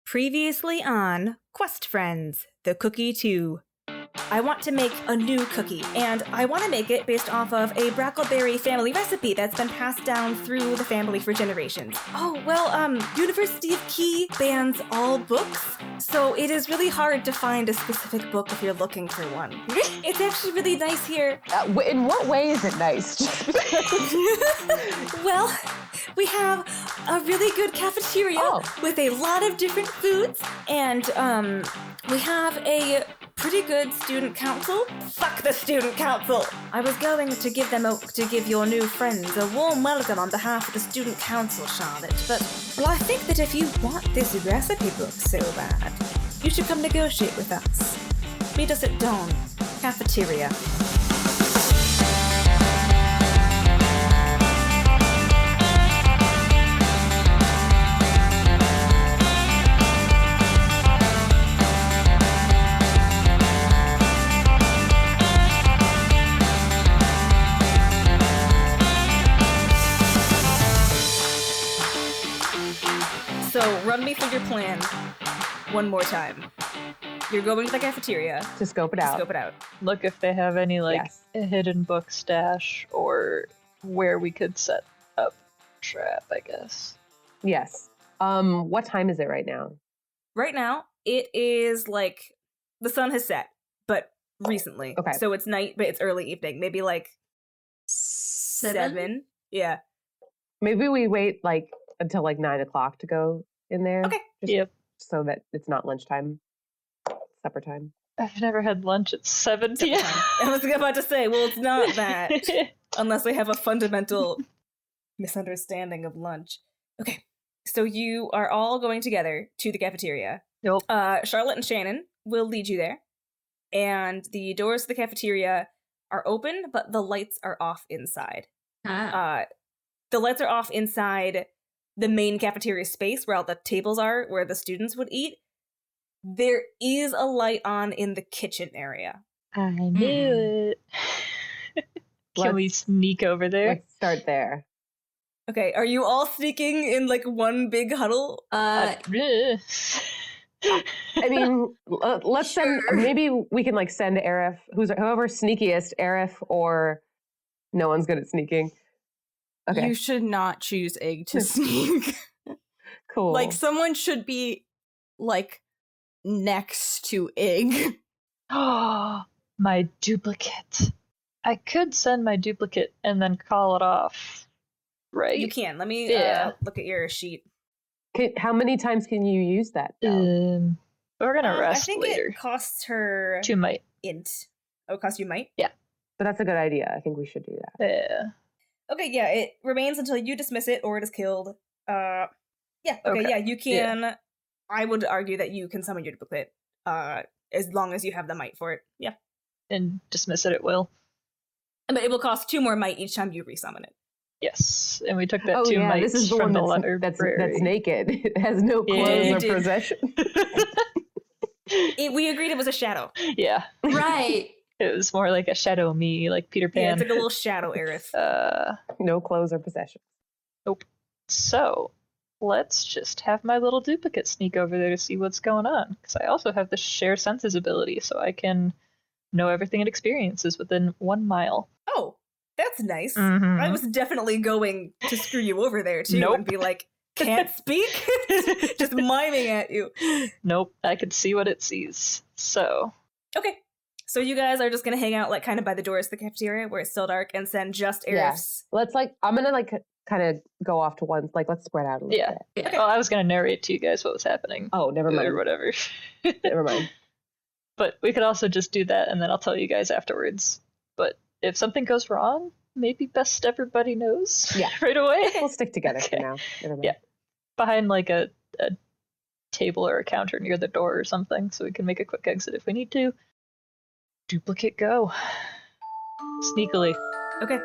Previously on Quest Friends, the Cookie 2. I want to make a new cookie, and I want to make it based off of a Brackleberry family recipe that's been passed down through the family for generations. Oh, well, University of Key bans all books, so it is really hard to find a specific book if you're looking for one. It's actually really nice here. In what way is it nice? Well, we have a really good cafeteria with a lot of different foods, and we have a pretty good student council. Fuck the student council! I was going to give your new friends a warm welcome on behalf of the student council, Charlotte, but I think that if you want this recipe book so bad, you should come negotiate with us. Meet us at Dawn Cafeteria. So, run me through your plan one more time. You're going to the cafeteria. To scope it out. Look if they have any, a hidden book stash or where we could set up trap, I guess. Yes. What time is it right now? Right now, it is the sun has set, but recently. Okay. So it's night, but it's early evening. Maybe 7? Yeah. Maybe we wait until 9 o'clock to go in there. Okay. Yep. So that it's not lunchtime, supper time. I've never had lunch at 7 p.m. I was about to say, well, it's not that. Unless I have a fundamental misunderstanding of lunch. Okay. So you are all going together to the cafeteria. Yep. Charlotte and Shannon will lead you there. And the doors to the cafeteria are open, but the lights are off inside. The lights are off inside the main cafeteria space where all the tables are, where the students would eat. There is a light on in the kitchen area. I knew it. Can we sneak over there? Let's start there. Okay, are you all sneaking in one big huddle? I mean, let's send. Maybe we can send Arif, whoever's sneakiest, Arif, or no one's good at sneaking. Okay. You should not choose Egg to sneak. Cool. Someone should be next to Egg. Oh, my duplicate. I could send my duplicate and then call it off, right? You can. Let me look at your sheet. How many times can you use that, though? We're going to rest I think later. it costs her 2 might. int. Oh, it costs you might? Yeah. But that's a good idea. I think we should do that. Yeah. Okay, yeah, it remains until you dismiss it or it is killed. You can. Yeah. I would argue that you can summon your duplicate, as long as you have the might for it. Yeah. And dismiss it at will. But it will cost 2 more might each time you resummon it. Yes, and we took that 2 might this is the from one that's naked. It has no clothes or possession. We agreed it was a shadow. Yeah. Right. It was more like a shadow me, like Peter Pan. Yeah, it's like a little shadow Aerith. No clothes or possessions. Nope. So, let's just have my little duplicate sneak over there to see what's going on. Because I also have the share senses ability, so I can know everything it experiences within 1 mile. Oh, that's nice. Mm-hmm. I was definitely going to screw you over there, too, Nope. and be like, can't speak? Just miming at you. Nope, I could see what it sees. So. Okay. So you guys are just going to hang out kind of by the doors of the cafeteria where it's still dark and send just Aerith's. Yeah. Let's I'm going to kind of go off to one, let's spread out a little bit. Yeah. Okay. Well, I was going to narrate to you guys what was happening. Oh, never mind. Or whatever. Never mind. But we could also just do that and then I'll tell you guys afterwards. But if something goes wrong, maybe best everybody knows right away. We'll stick together for now. Never mind. Yeah. Behind a table or a counter near the door or something so we can make a quick exit if we need to. Duplicate go. Sneakily. Okay.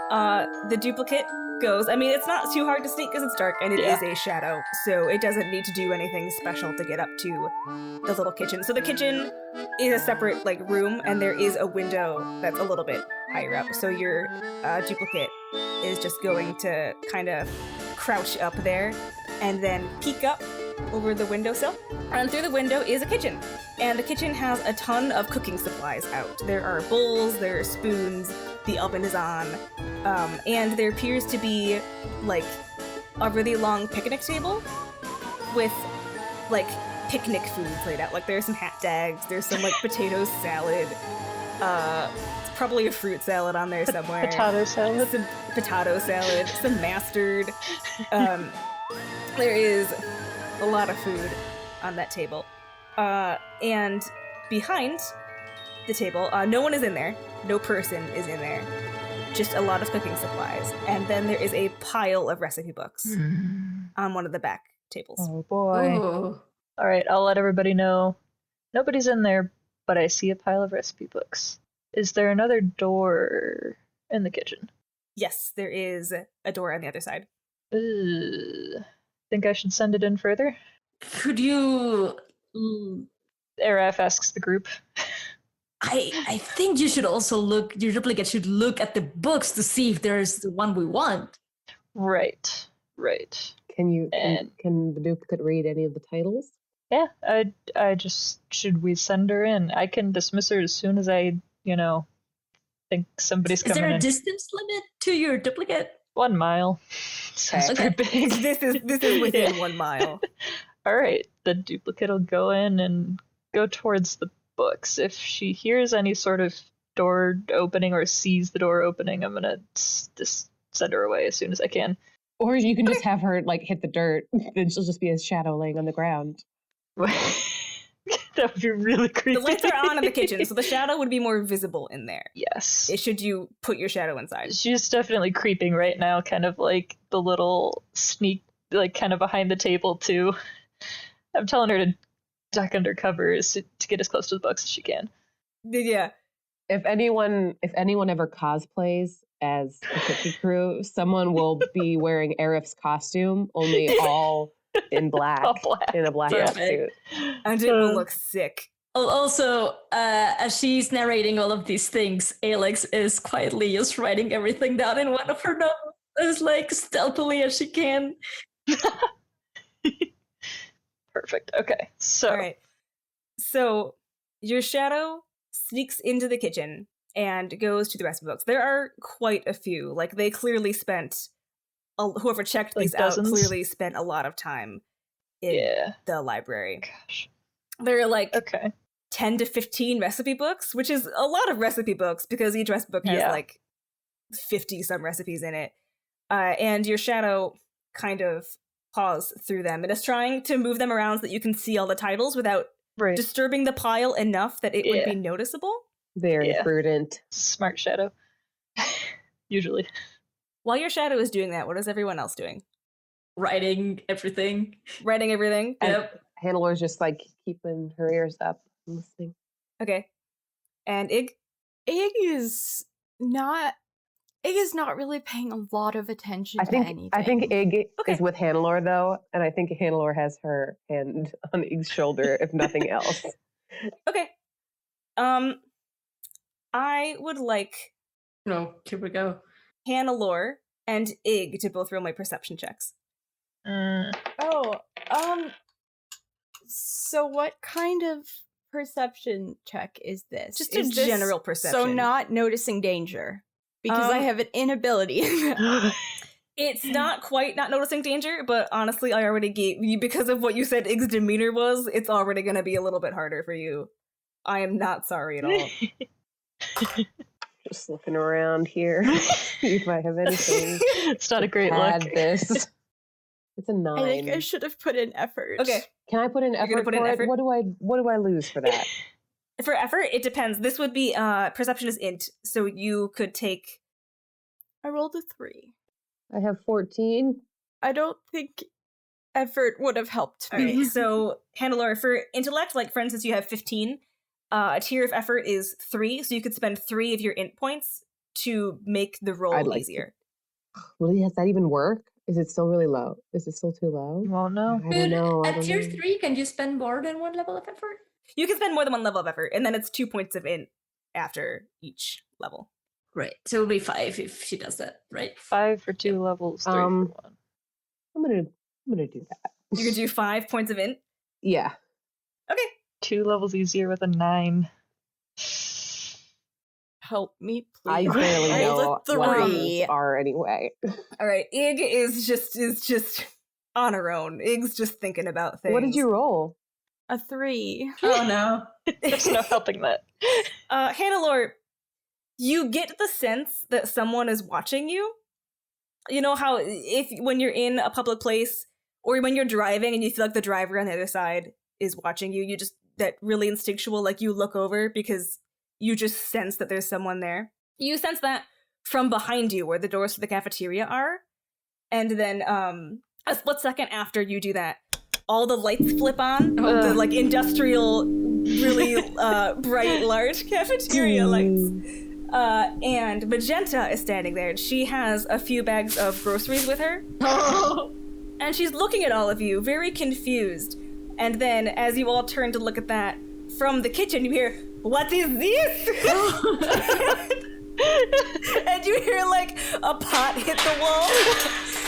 The duplicate goes. I mean, it's not too hard to sneak because it's dark and it is a shadow, so it doesn't need to do anything special to get up to the little kitchen. So the kitchen is a separate room, and there is a window that's a little bit higher up. So your duplicate is just going to kind of crouch up there and then peek up over the windowsill. And through the window is a kitchen. And the kitchen has a ton of cooking supplies out. There are bowls, there are spoons, the oven is on, and there appears to be, like, a really long picnic table with, like, picnic foods laid out. Like, there's some hot dogs, there's some, like, potato salad, it's probably a fruit salad on there somewhere. Potato salad. Some potato salad, some mustard. There is a lot of food on that table. And behind the table, no one is in there. No person is in there. Just a lot of cooking supplies. And then there is a pile of recipe books on one of the back tables. Oh boy. Ooh. All right, I'll let everybody know. Nobody's in there, but I see a pile of recipe books. Is there another door in the kitchen? Yes, there is a door on the other side. Think I should send it in further? Could you? Araf asks the group. I think you should also look. Your duplicate should look at the books to see if there's the one we want. Right. Can And- can the duplicate read any of the titles? Yeah, I just, should we send her in? I can dismiss her as soon as I, think somebody's Is coming there a in. distance limit to your duplicate? 1 mile. Sounds Okay. pretty big. This is within 1 mile. All right, the duplicate will go in and go towards the books. If she hears any sort of door opening or sees the door opening, I'm gonna just send her away as soon as I can. Or you can just have her like hit the dirt, then she'll just be a shadow laying on the ground. That would be really creepy. The lights are on in the kitchen, so the shadow would be more visible in there. Yes. Should you put your shadow inside? She's definitely creeping right now, kind of like the little sneak, like kind of behind the table too. I'm telling her to duck under covers to get as close to the books as she can. Yeah. If anyone ever cosplays as the cookie crew, someone will be wearing Arif's costume, only all in black, All black. in a black Yeah. suit. And it will look sick. Also, as she's narrating all of these things, Alex is quietly just writing everything down in one of her notes as like stealthily as she can. Perfect. Okay. So All right. So your shadow sneaks into the kitchen and goes to the rest of the books. There are quite a few. Like, they clearly spent, whoever checked Like these dozens? out clearly spent a lot of time in yeah. the library. Gosh. There are like Okay. 10 to 15 recipe books, which is a lot of recipe books because each recipe book has Yeah. like 50 some recipes in it. And your shadow kind of paws through them and is trying to move them around so that you can see all the titles without Right. disturbing the pile enough that it would Yeah. be noticeable. Very Yeah. prudent. Smart shadow. Usually. While your shadow is doing that, what is everyone else doing? Writing everything. Writing everything? And Yep. Hannelor's just like keeping her ears up and listening. Okay. And Ig? Ig is not really paying a lot of attention I to think anything. Ig Okay. is with Hannelor though, and I think Hannelor has her hand on Ig's shoulder, if nothing else. Okay. I would like No, here we go. Hannelore and Ig to both roll my perception checks. Oh, so what kind of perception check is this? Just Is a this- general So perception. not noticing danger. Because I Um, have an inability. It's not quite not noticing danger, but honestly, I already gave you, because of what you said Ig's demeanor was, it's already going to be a little bit harder for you. I am not sorry at all. Just looking around here, see if I have anything. It's not a great Add look. this. It's a 9. I think I should have put in effort. Okay. Can I put in gonna effort put in for it? effort? What do I lose for that? For effort, it depends. This would be perception is int, so you could take. I rolled a 3. I have 14. I don't think effort would have helped All me. right. So Hannelore, for intellect, like for instance, you have 15. A tier of effort is 3, so you could spend 3 of your int points to make the roll I'd like to. easier. Really, does that even work? Is it still really low? Is it still too low? You won't know. I don't know. I At don't tier know. 3, can you spend more than one level of effort? You can spend more than 1 level of effort, and then it's 2 points of int after each level. Right. So it'll be 5 if she does that, right? 5 for 2 levels, 3 Um, for 1. I'm gonna do that. You could do 5 points of int. Yeah. Okay. 2 levels easier with a 9. Help me, I please. barely know what Roll a 3. those are anyway. All right. Ig is just on her own. Ig's just thinking about things. What did you roll? A 3. Oh no. There's no helping that. Hannelore, you get the sense that someone is watching you. You know how when you're in a public place or when you're driving and you feel like the driver on the other side is watching you, you just, that really instinctual, like you look over because you just sense that there's someone there. You sense that from behind you where the doors to the cafeteria are. And then a split second after you do that, all the lights flip on, the like industrial, really bright, large cafeteria lights. And Magenta is standing there, and she has a few bags of groceries with her. And she's looking at all of you, very confused. And then, as you all turn to look at that, from the kitchen, you hear, "What is this?" And you hear, like, a pot hit the wall.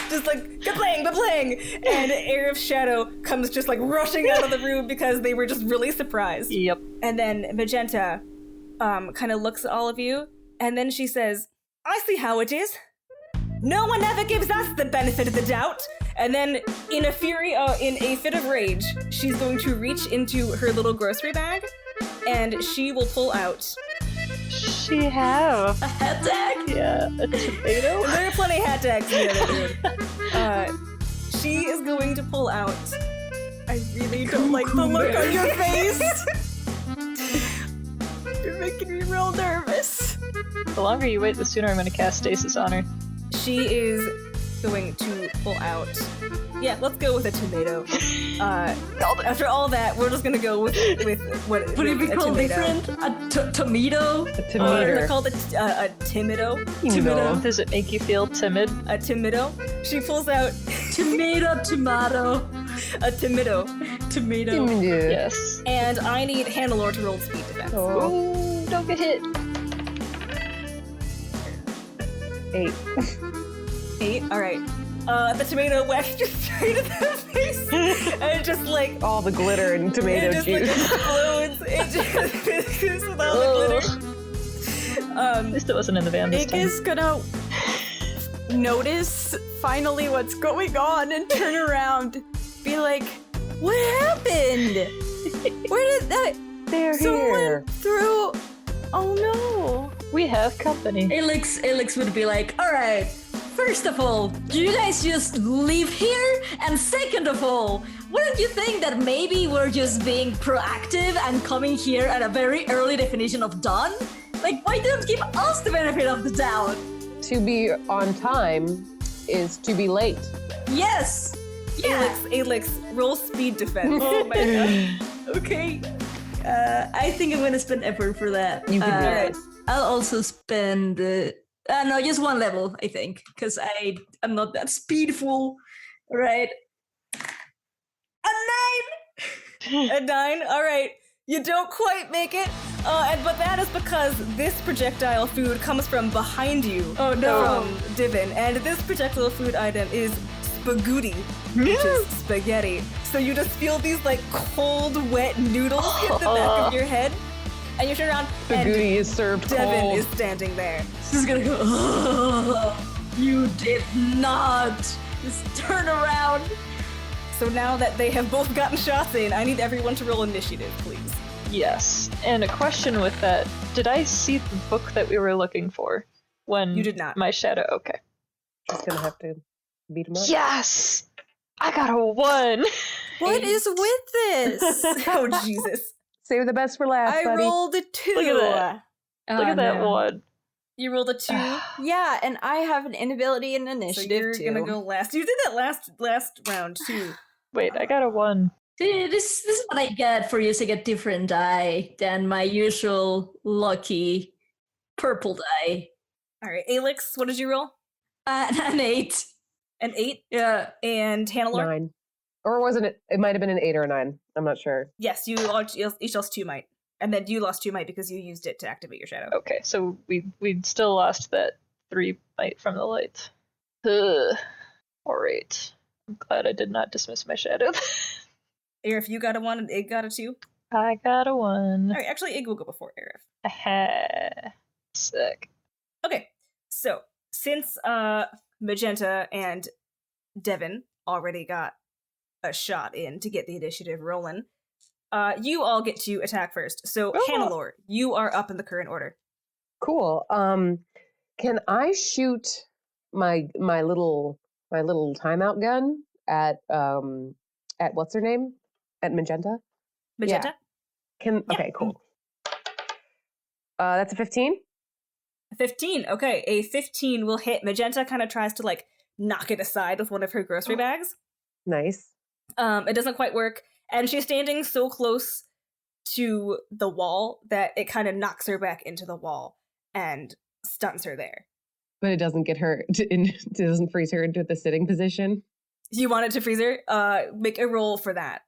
Just like, ka-blang, ba-blang! And Air of Shadow comes just, like, rushing out of the room because they were just really surprised. Yep. And then Magenta kind of looks at all of you, and then she says, "I see how it is. No one ever gives us the benefit of the doubt." And then, in a fit of rage, she's going to reach into her little grocery bag, and she will pull out. She have A hat tag? a tomato. There are plenty of hat tags in the other room. She is going to pull out. I really don't like the look on your face. You're making me real nervous. The longer you wait, the sooner I'm going to cast stasis on her. She is going to pull out. Yeah, let's go with a tomato. After all that, we're just gonna go with what Would it be a called tomato. different? A tomato? A We're gonna tomato. call it a timido. Tomato. Does it make you feel timid? A timido. She pulls out Tomato, tomato, a timido, tomato. Yes. and I need Hannelore to roll speed defense. Ooh, don't get hit. 8. 8. All right. The tomato whacks just straight at the face, and it just like All the glitter and tomato it just like juice. explodes. It just finishes with all the glitter. At least it wasn't in the van this Ig time. is gonna notice finally what's going on and turn around. Be like, what happened? Where did that... They're Someone here. threw... Oh no. We have company. Alex would be like, alright, first of all, do you guys just live here? And second of all, wouldn't you think that maybe we're just being proactive and coming here at a very early definition of dawn? Like, why don't give us the benefit of the doubt? To be on time is to be late. Yes! Yeah! Alex, roll speed defense. Oh my god. Okay. I think I'm gonna spend effort for that. You can do it. I'll also spend... no, just 1 level, I think, because I'm not that speedful. Right. A 9! A 9. All right. You don't quite make it, but that is because this projectile food comes from behind you. Oh no. From Divin, and this projectile food item is spagooty, which is spaghetti. So you just feel these like cold, wet noodles hit the back of your head, and you turn around, Spaghetti and is served Devin cold. is standing there. She's gonna go, "Ugh, you did not. Just turn around." So now that they have both gotten shots in, I need everyone to roll initiative, please. Yes. And a question with that. Did I see the book that we were looking for when You did not. my shadow? Okay. She's gonna have to beat him up. Yes! I got a 1! What is with this? Oh, Jesus. Save the best for last, I buddy. rolled a 2. Look at that. Look at that one. You rolled a 2. Yeah, and I have an inability in So initiative you're too. gonna go last. You did that last round too. Wait, I got a 1. See, this is what I get for using a different die than my usual lucky purple die. All right, Alex, what did you roll? An 8. An 8. Yeah. And Hannelore? 9. Or wasn't it? It might have been an 8 or a 9. I'm not sure. Yes, you each lost 2 might, and then you lost 2 might because you used it to activate your shadow. Okay, so we still lost that 3 might from the light. Ugh. Alright. I'm glad I did not dismiss my shadow. Arif, you got a 1 and Ig got a 2? I got a 1. Alright, actually Ig will go before Arif. Aha. Sick. Okay, so since Magenta and Devin already got a shot in to get the initiative rolling, you all get to attack first. So Hannelore, you are up in the current order. Cool. Can I shoot my little timeout gun at what's her name? At Magenta? Magenta? Yeah. Okay, cool. That's a 15. 15. Okay, a 15 will hit. Magenta kind of tries to like knock it aside with one of her grocery bags. Nice. It doesn't quite work, and she's standing so close to the wall that it kind of knocks her back into the wall and stuns her there. But it doesn't get her. It doesn't freeze her into the sitting position. You want it to freeze her? Make a roll for that.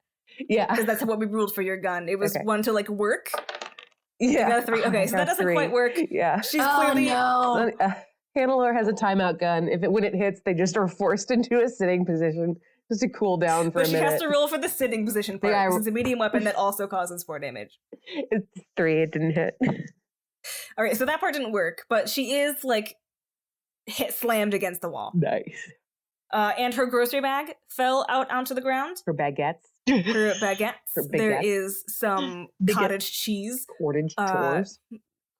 Yeah, because that's what we ruled for your gun. It was 1 to like work. Yeah, you got a 3. Okay, so that doesn't quite work. Yeah, she's clearly. No. Hannelore has a timeout gun. When it hits, they just are forced into a sitting position just to cool down for a minute. But she has to roll for the sitting position part because it's a medium weapon that also causes 4 damage. It's 3. It didn't hit. All right, so that part didn't work, but she is like slammed against the wall. Nice. And her grocery bag fell out onto the ground. Her baguettes. Her baguettes. There is some cottage cheese. Cottage chores.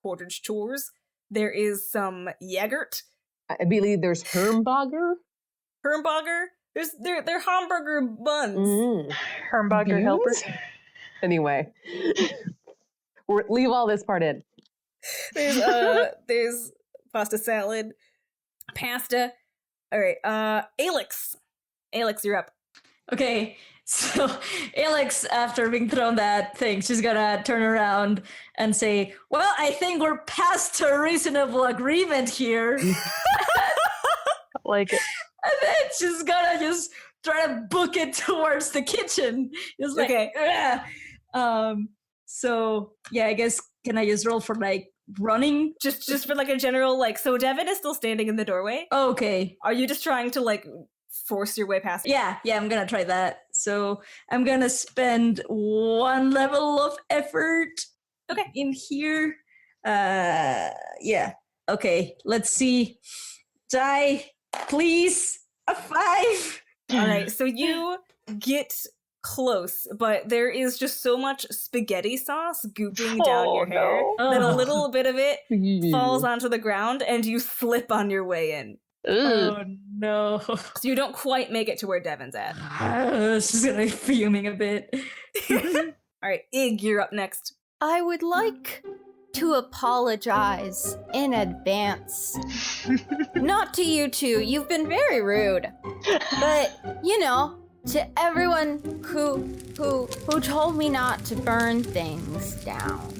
Cottage chores. There is some yogurt. I believe there's Hermburger. Hermburger? They're hamburger buns. Hermburger helpers. Anyway. Leave all this part in. There's pasta salad. Pasta. All right, Alex. Alex, you're up. Okay, so Alex, after being thrown that thing, she's gonna turn around and say, well, I think we're past a reasonable agreement here. Like it. And then she's gonna just try to book it towards the kitchen. Just like, okay. So, yeah, I guess, can I just roll for, like, running? Just for, like, a general, like, so Devin is still standing in the doorway. Oh, okay. Are you just trying to, like, force your way past? Yeah, I'm gonna try that. So I'm gonna spend 1 level of effort in here. Yeah. Okay, let's see. Die, please. A 5. All right, so you get close, but there is just so much spaghetti sauce gooping down your hair that a little bit of it falls onto the ground and you slip on your way in. Oh no. So you don't quite make it to where Devin's at. She's gonna be fuming a bit. All right, Ig, you're up next. I would like to apologize in advance. Not to you two, you've been very rude. But, you know, to everyone who told me not to burn things down.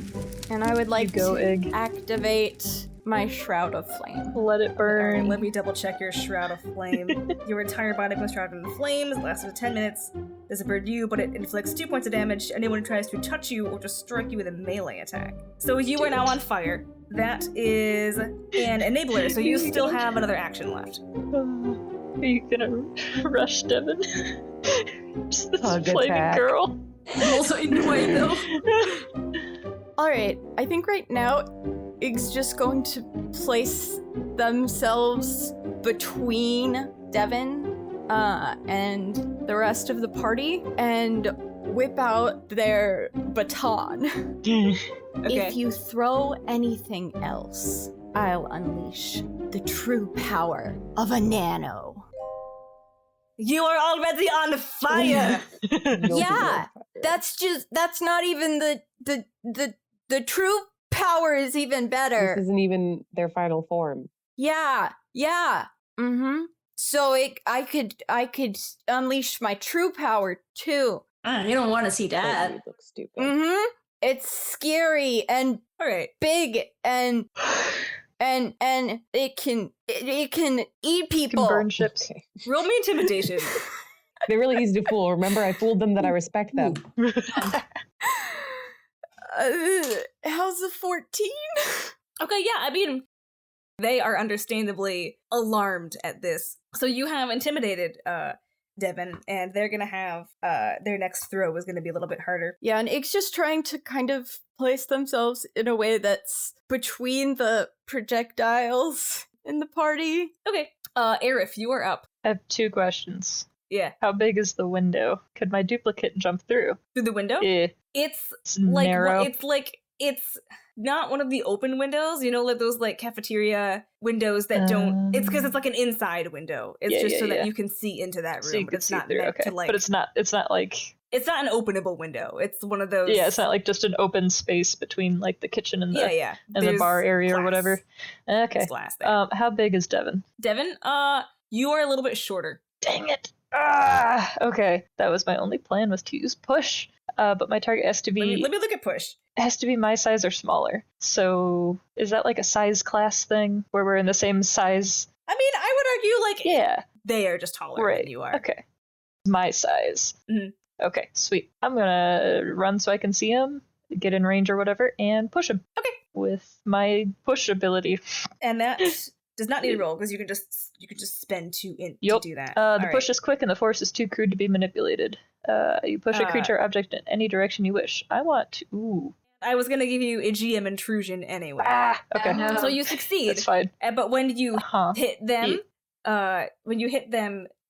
And I would like to activate my Shroud of Flame. Let it burn. All right, let me double check your Shroud of Flame. Your entire body becomes shrouded in flames. It lasts for 10 minutes. Doesn't burn you, but it inflicts 2 points of damage to anyone who tries to touch you or just strike you with a melee attack. So you are now on fire. That is an enabler, so you still have another action left. Are you gonna rush Devin? Just this flaming girl. I'm also in the way though. Alright, I think right now Ig's just going to place themselves between Devin and the rest of the party and whip out their baton. Okay. If you throw anything else, I'll unleash the true power of a nano. You are already on fire! Yeah, that's not even the true power is even better. This isn't even their final form. Yeah. Mm-hmm. So I could unleash my true power too. You don't want to see that. You look stupid. Mm-hmm. It's scary and big and it can eat people. Can burn ships. Okay. Roll me intimidation. They're really easy to fool. Remember, I fooled them that I respect them. How's a 14? Okay, yeah, I mean, they are understandably alarmed at this. So you have intimidated Devin, and they're gonna have their next throw is gonna be a little bit harder. Yeah, and Ig's just trying to kind of place themselves in a way that's between the projectiles in the party. Okay, Aerith, you are up. I have 2 questions. Yeah, How big is the window? Could my duplicate jump through? through the window. Yeah. It's It's like narrow. it's not one of the open windows, you know, like those like cafeteria windows that don't. It's because it's like an inside window. It's Yeah, just yeah, so yeah. that you can see into that room, So you but can it's see not through. meant Okay, to like. but it's not like. It's not an openable window. It's one of those. Yeah, it's not like just an open space between like the kitchen and the yeah. and the There's bar area glass. or whatever. Okay. There's glass there. How big is Devin? Devin, you are a little bit shorter. Dang it. Okay. That was my only plan, was to use push. But my target has to be Let me look at push. my size or smaller. So is that like a size class thing where we're in the same size? I mean, I would argue like Yeah. they are just taller Right. than you are. Okay. My size. Mhm. Okay, sweet. I'm gonna run so I can see him, get in range or whatever, and push him. Okay. With my push ability. And that does not need a roll because you can just spend 2 int Yup. to do that. The push is quick and the force is too crude to be manipulated. You push a creature or object in any direction you wish. I want to. Ooh. I was gonna give you a GM intrusion anyway. Okay. No. So you succeed. That's fine. But when you Huh. hit them,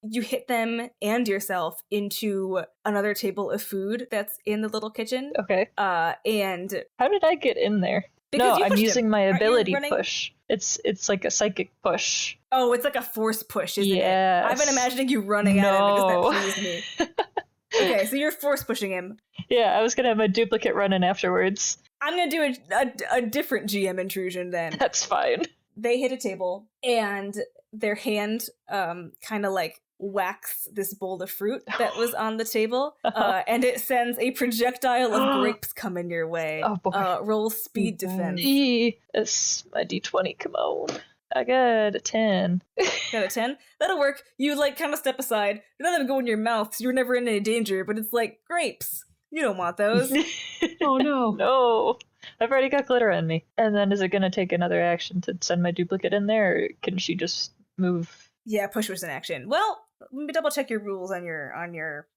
you hit them and yourself into another table of food that's in the little kitchen. Okay. And How did I get in there? because No, you I'm pushed using him. my Aren't you ability running- push. It's like a psychic push. Oh, it's like a force push, isn't it? Yes. I've been imagining you running at him No. because that pleased me. Okay, so you're force pushing him. Yeah, I was gonna have my duplicate run in afterwards. I'm gonna do a different GM intrusion then. That's fine. They hit a table and their hand kind of like whacks this bowl of fruit that was on the table, and it sends a projectile of grapes coming your way. Oh, boy. Roll speed defense. It's my D20. Come on. I got a 10. Got a 10? That'll work. You like kind of step aside. None of them go in your mouth, so you're never in any danger, but it's like grapes. You don't want those. Oh no. No. I've already got glitter on me. And then is it going to take another action to send my duplicate in there, or can she just move? Yeah, push was an action. Well, let me double check your rules on your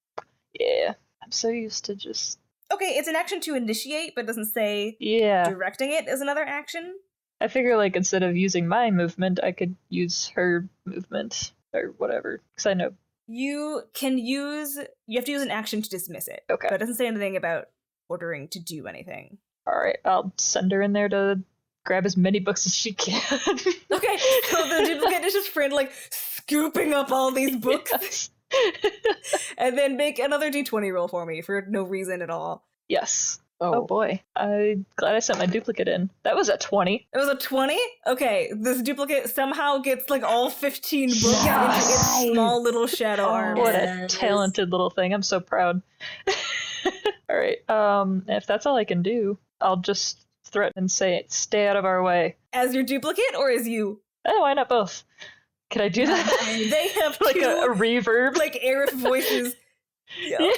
Yeah. I'm so used to just... Okay, it's an action to initiate, but it doesn't say Yeah. directing it as another action. I figure, like, instead of using my movement, I could use her movement or whatever. Because I know... You have to use an action to dismiss it. Okay. But it doesn't say anything about ordering to do anything. Alright, I'll send her in there to grab as many books as she can. Okay, so the duplicate is just like scooping up all these books. Yes. And then make another d20 roll for me for no reason at all. Yes. Oh, Oh boy. I'm glad I sent my duplicate in. That was a 20. It was a 20? Okay, this duplicate somehow gets like all 15 books Yes. into its small little shadow arms. What a Yes. talented little thing. I'm so proud. Alright, if that's all I can do, I'll just threaten and say, stay out of our way. As your duplicate or as you? Oh, why not both? Can I do that? They have Like two, a reverb? like Aerith voices. Yeah, okay.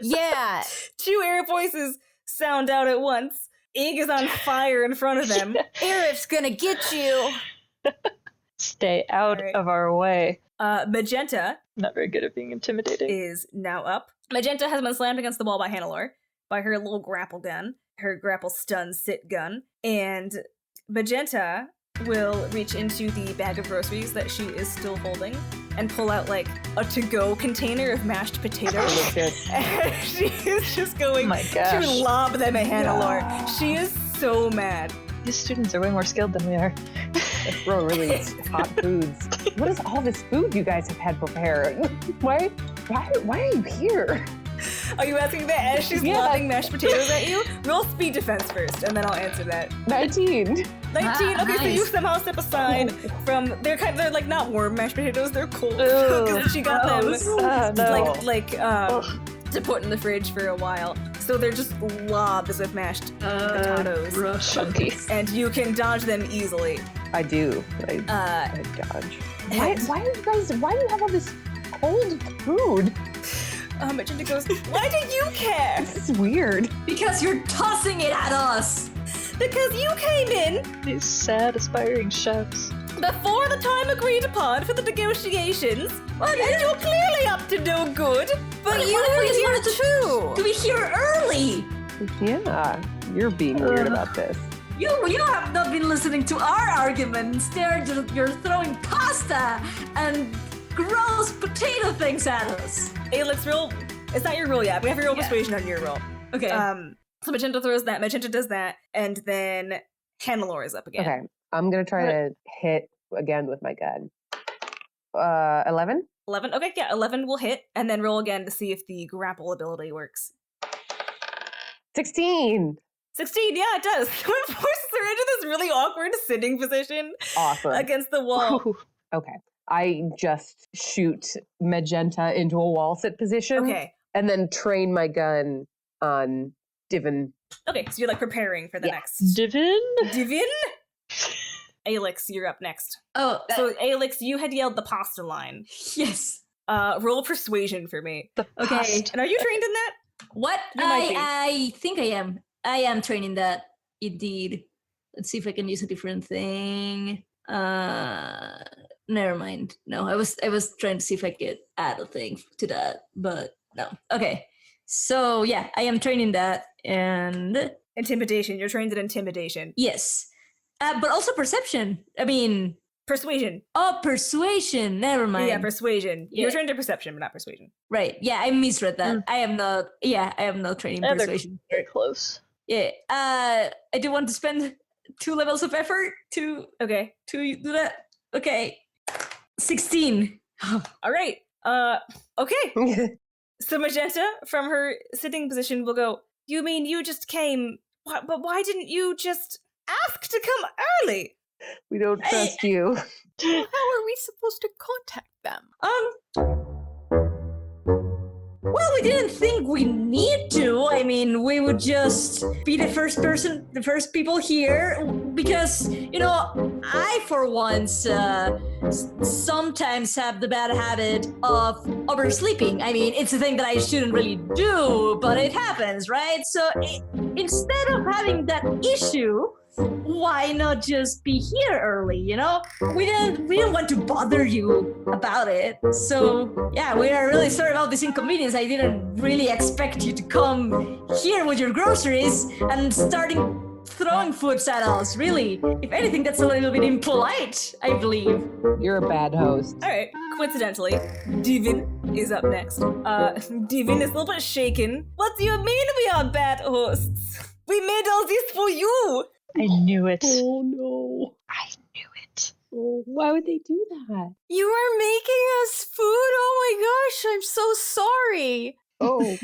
Yeah. 2 Aerith voices sound out at once. Ig is on fire in front of them. Aerith's gonna get you. Stay out Alright. of our way. Magenta Not very good at being intimidating. is now up. Magenta has been slammed against the wall by Hannelore by her little grapple gun, her grapple stun sit gun, and Magenta will reach into the bag of groceries that she is still holding and pull out like a to-go container of mashed potatoes. delicious. And she is just going Oh my to gosh. lob them at Hannelore. She is so mad. These students are way more skilled than we are. They throw really hot foods. What is all this food you guys have had prepared? Why are you here? Are you asking that as she's Yeah. lobbing mashed potatoes at you? Roll speed defense first, and then I'll answer that. 19. 19. Okay, so you Nice. somehow step aside from. They're like not warm mashed potatoes. They're cold Ew. because she got them Gross. Oh, no. to put in the fridge for a while. So they're just lobs of mashed potatoes, Chunky. and you can dodge them easily. I do. I dodge. Why do you have all this cold food? Magenta goes, why do you care? This is weird. Because you're tossing it at us. Because you came in. These sad, aspiring chefs. before the time agreed upon for the negotiations. And you're clearly up to no good. But you were here too. To be here early. Yeah, you're being weird about this. You have not been listening to our arguments. You're throwing pasta and gross potato things at us. Alex, roll. It's not your roll yet. We have your roll persuasion on your roll. Okay. So Magenta throws that. Magenta does that, and then Hannelore is up again. Okay, I'm gonna try to hit again with my gun. 11? 11. Okay, yeah, 11 will hit, and then roll again to see if the grapple ability works. 16. 16, yeah, it does. It forces her into this really awkward sitting position. Awesome. Against the wall. Okay. I just shoot Magenta into a wall sit position. Okay. And then train my gun on Divin. Okay, so you're like preparing for the next. Divin? Divin? Alex, you're up next. Oh, So Alex, you had yelled the pasta line. yes. Roll persuasion for me. Okay. And are you trained in that? What? You might be. I think I am. I am training that. Indeed. Let's see if I can use a different thing. Never mind. No, I was trying to see if I could add a thing to that, but no. Okay. So yeah, I am training that, and Intimidation. You're trained in intimidation. yes, but also perception. I mean, Persuasion. oh, persuasion. Never mind. Yeah, persuasion. Yeah. You're trained in perception, but not persuasion. Right. Yeah, I misread that. I am not. Yeah, I am not training They're persuasion. very close. Yeah. I do want to spend 2 levels of effort to Okay. do that. Okay. 16. All right. Okay. So Magenta, from her sitting position, will go, you mean you just came, but why didn't you just ask to come early? We don't trust you. How are we supposed to contact them? Well, we didn't think we need to. I mean, we would just be the first people here, because, you know, I, for once, sometimes have the bad habit of oversleeping. I mean, it's a thing that I shouldn't really do, but it happens, right? So instead of having that issue, why not just be here early, you know? We didn't want to bother you about it. So yeah, we are really sorry about this inconvenience. I didn't really expect you to come here with your groceries and starting throwing foods at us, really. If anything, that's a little bit impolite, I believe. You're a bad host. All right. Coincidentally, Divin is up next. Divin is a little bit shaken. What do you mean we are bad hosts? We made all this for you. I knew it. Oh no. I knew it. Oh, why would they do that? You are making us food? Oh my gosh, I'm so sorry. Oh.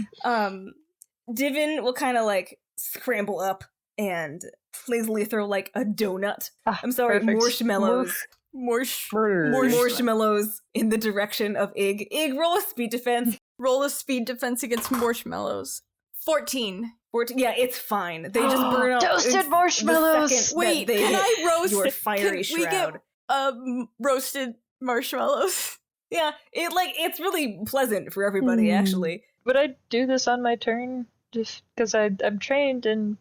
Divin will kind of like scramble up and lazily throw like a donut. I'm sorry, perfect. marshmallows. Murder. Marshmallows in the direction of Ig. Ig, roll a speed defense. Roll a speed defense against marshmallows. 14. Yeah, it's fine. They just burn up. Toasted marshmallows! Wait, can I roast your fiery can we shroud? get roasted marshmallows? Yeah, it's really pleasant for everybody, actually. Would I do this on my turn? Just because I'm trained in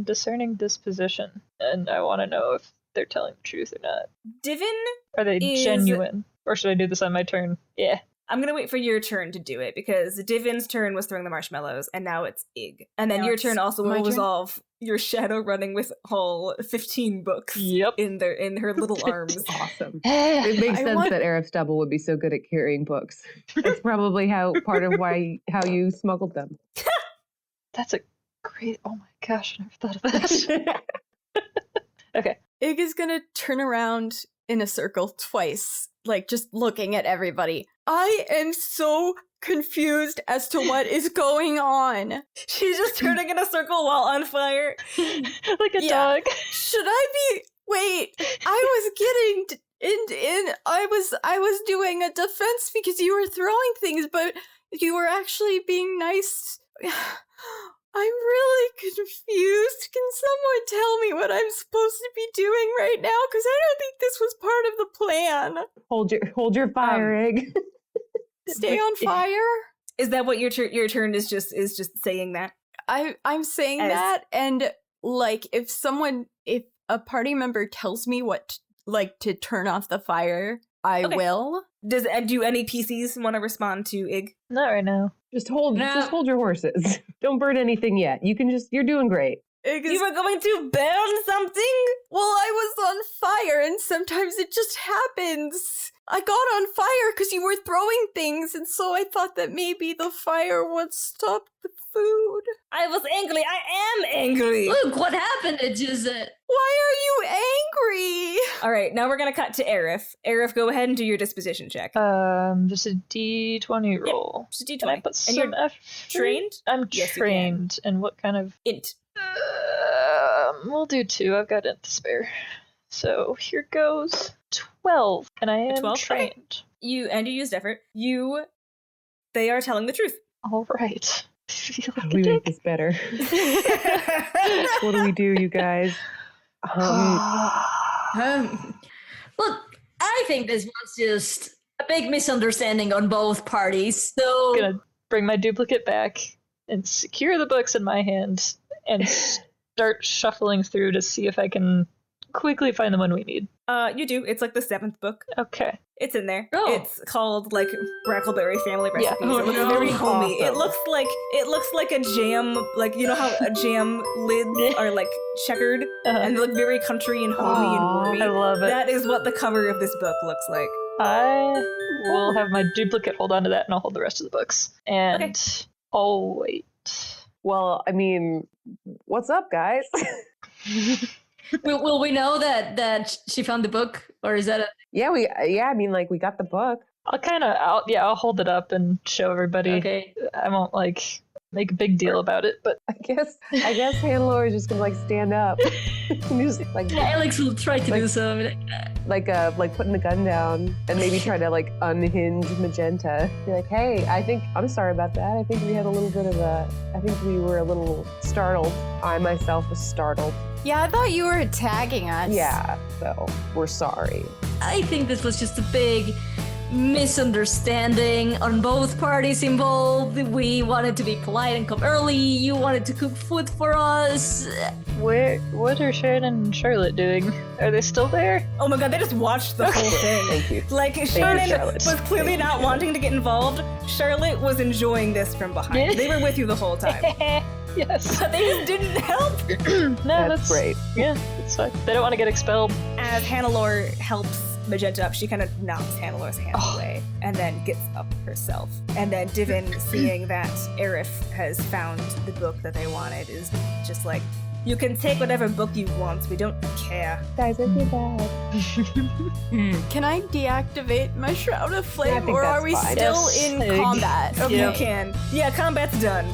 discerning disposition, and I want to know if they're telling the truth or not. Divin, Are they genuine? Or should I do this on my turn? Yeah. I'm gonna wait for your turn to do it, because Divin's turn was throwing the marshmallows, and now it's Ig. And then Now your it's turn also my will turn? resolve your shadow running with all 15 books Yep. in her little arms. Awesome. It makes sense that Arif Stubble would be so good at carrying books. That's probably how you smuggled them. That's a great. Oh my gosh, I never thought of that. Okay. Ig is gonna turn around in a circle twice, like just looking at everybody. I am so confused as to what is going on. She's just turning in a circle while on fire. Like a Yeah. dog. Should I be? Wait, I was getting I was doing a defense because you were throwing things, but you were actually being nice. I'm really confused. Can someone tell me what I'm supposed to be doing right now? Because I don't think this was part of the plan. Hold your fire, Egg. Stay on fire. Is that what your turn is just saying that? I'm saying As- that, and like if a party member tells me what, to turn off the fire, I will. Do any PCs want to respond to Ig? Not right now. Just hold your horses. Don't burn anything yet. You're doing great. You were going to burn something? Well, I was on fire, and sometimes it just happens. I got on fire because you were throwing things, and so I thought that maybe the fire would stop the food. I was angry. I am angry. Look, what happened? It just... Why are you angry? All right, now we're going to cut to Aerith. Aerith, go ahead and do your disposition check. Just a D20 roll. Yep, just a D20. Can I put and some effort? Trained? I'm Yes, trained. And what kind of... Int. We'll do 2. I've got int to spare. So here goes 12, and I am 12? trained. Okay. You used effort. They are telling the truth. All right. Feel How like do we a make dick. this better? What do we do, you guys? Look, I think this was just a big misunderstanding on both parties. So I'm gonna bring my duplicate back and secure the books in my hand and start shuffling through to see if I can quickly find the one we need. You do. It's like the 7th book. Okay. It's in there. Oh. It's called like Brackleberry Family Yeah. Recipes. Oh, it looks no. very homey. Awesome. It looks like a jam, like you know how a jam lids are like checkered and they look very country and homey and Aw, warmy. I love it. That is what the cover of this book looks like. I will have my duplicate hold on to that, and I'll hold the rest of the books. And I'll wait. Well, I mean, what's up, guys? will we know that she found the book, or is that a... I mean, like, we got the book. I'll hold it up and show everybody. Okay. I won't make a big deal about it, but I guess Hannelore is just gonna stand up, and just Yeah, Alex will try to do so. like putting the gun down and maybe try to unhinge Magenta. Be like, hey, I'm sorry about that. I think we had a little bit of I think we were a little startled. I myself was startled. Yeah, I thought you were attacking us. Yeah, so we're sorry. I think this was just a big misunderstanding on both parties involved. We wanted to be polite and come early. You wanted to cook food for us. what are Sharon and Charlotte doing? Are they still there? Oh my god, they just watched the whole thing. Thank you. Like, Shannon Charlotte. was clearly not wanting to get involved. Charlotte was enjoying this from behind. They were with you the whole time. Yes. But they just didn't help. No, That's great. Yeah, it's fine. They don't want to get expelled. As Hannelore helps Magenta up, she kind of knocks Hannelore's hand away and then gets up herself. And then Divin, seeing that Aerith has found the book that they wanted, is just like, you can take whatever book you want, we don't care. Guys, I feel bad. Can I deactivate my Shroud of I Flame, think or that's are we fine. still Yes. in combat? Okay. You can. Yeah, combat's done.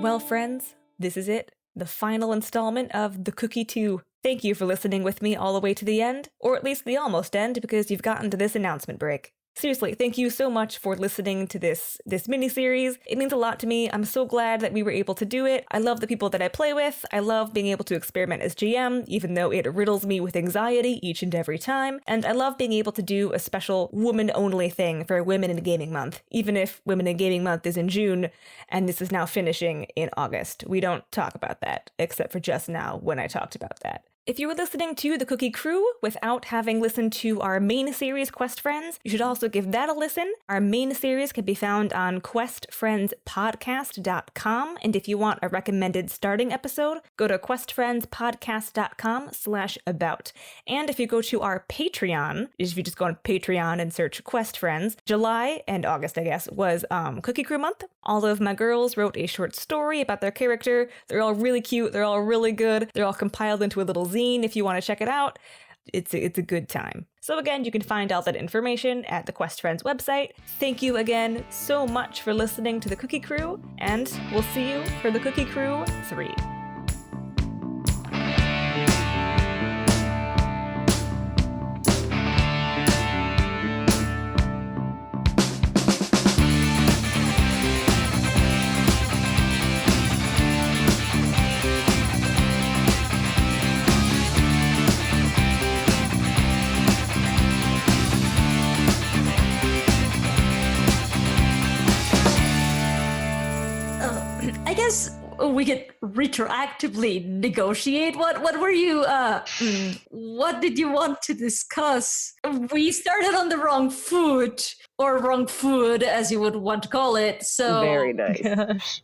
Well, friends, this is it. The final installment of The Cookie 2. Thank you for listening with me all the way to the end, or at least the almost end, because you've gotten to this announcement break. Seriously, thank you so much for listening to this mini-series. It means a lot to me. I'm so glad that we were able to do it. I love the people that I play with. I love being able to experiment as GM, even though it riddles me with anxiety each and every time. And I love being able to do a special woman-only thing for Women in Gaming Month, even if Women in Gaming Month is in June, and this is now finishing in August. We don't talk about that, except for just now when I talked about that. If you were listening to The Cookie Crew without having listened to our main series, Quest Friends, you should also give that a listen. Our main series can be found on questfriendspodcast.com, and if you want a recommended starting episode, go to questfriendspodcast.com/about. And if you go to our Patreon, if you just go on Patreon and search Quest Friends, July and August, I guess, was Cookie Crew Month. All of my girls wrote a short story about their character. They're all really cute. They're all really good. They're all compiled into a little zine if you want to check it out. It's a good time. So again, you can find all that information at the Quest Friends website. Thank you again so much for listening to The Cookie Crew, and we'll see you for The Cookie Crew 3. I guess we could retroactively negotiate. What were you? What did you want to discuss? We started on the wrong foot, or wrong food, as you would want to call it. So Very nice. Gosh.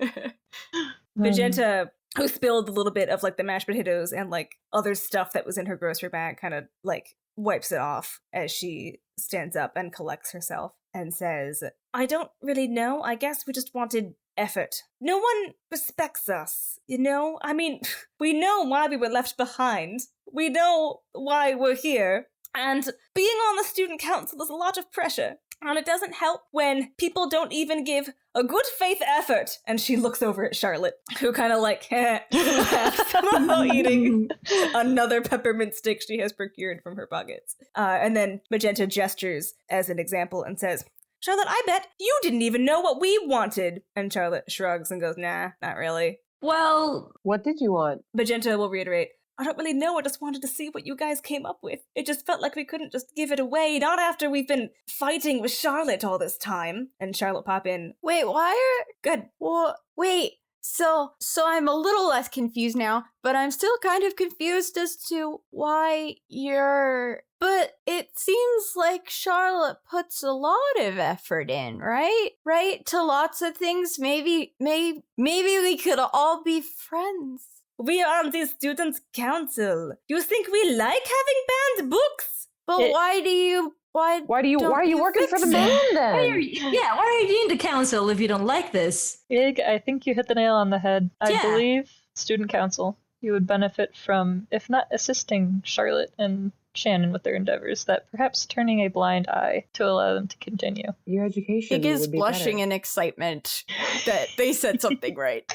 Magenta, who spilled a little bit of like the mashed potatoes and like other stuff that was in her grocery bag, kind of like wipes it off as she stands up and collects herself and says, I don't really know. I guess we just wanted effort. No one respects us, you know? I mean, we know why we were left behind. We know why we're here. And being on the student council is a lot of pressure. And it doesn't help when people don't even give a good faith effort. And she looks over at Charlotte, who kind of like laughs while eating another peppermint stick she has procured from her pockets. And then Magenta gestures as an example and says, Charlotte, I bet you didn't even know what we wanted. And Charlotte shrugs and goes, nah, not really. well, What did you want? Magenta will reiterate, I don't really know. I just wanted to see what you guys came up with. It just felt like we couldn't just give it away, not after we've been fighting with Charlotte all this time. And Charlotte pop in. Wait, why are... Good. Well, wait. So I'm a little less confused now, but I'm still kind of confused as to why you're... But it seems like Charlotte puts a lot of effort in, right? Right? To lots of things. Maybe we could all be friends. We are on the students' council. You think we like having banned books? But why are you working for the man why are then? you in the council if you don't like this? Ig, I think you hit the nail on the head. I Yeah. believe student council, you would benefit from, if not assisting Charlotte and Shannon with their endeavors, that perhaps turning a blind eye to allow them to continue. Your education Ig is would be blushing better. in excitement that they said something right.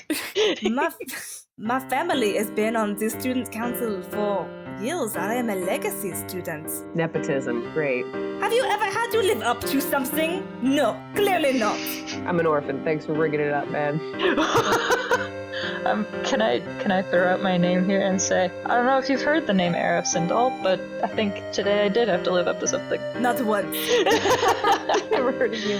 My family has been on the students' council for years. I am a legacy student. Nepotism, great. Have you ever had to live up to something? No, clearly not. I'm an orphan. Thanks for bringing it up, man. Can I throw out my name here and say, I don't know if you've heard the name Arson, but I think today I did have to live up to something. Not once. Never heard of you.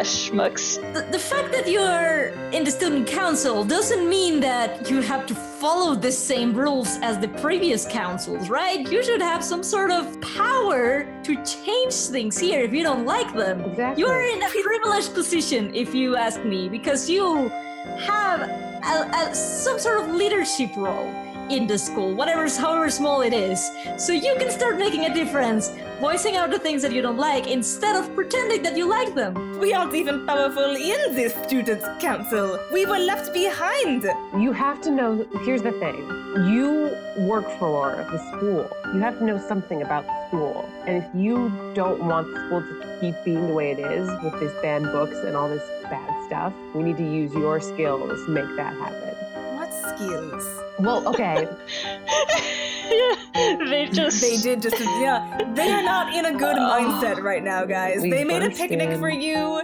Schmucks. The fact that you're in the student council doesn't mean that you have to follow the same rules as the previous councils, right? You should have some sort of power to change things here if you don't like them. Exactly. You're in a privileged position, if you ask me, because you have some sort of leadership role in the school, however small it is. So you can start making a difference, voicing out the things that you don't like instead of pretending that you like them. We aren't even powerful in this students' council. We were left behind. You have to know, here's the thing. You work for the school. You have to know something about the school. And if you don't want the school to keep being the way it is with these banned books and all this bad stuff, we need to use your skills to make that happen. What skills? Well, okay. They They are not in a good mindset right now, guys. We They made a picnic understand. for you,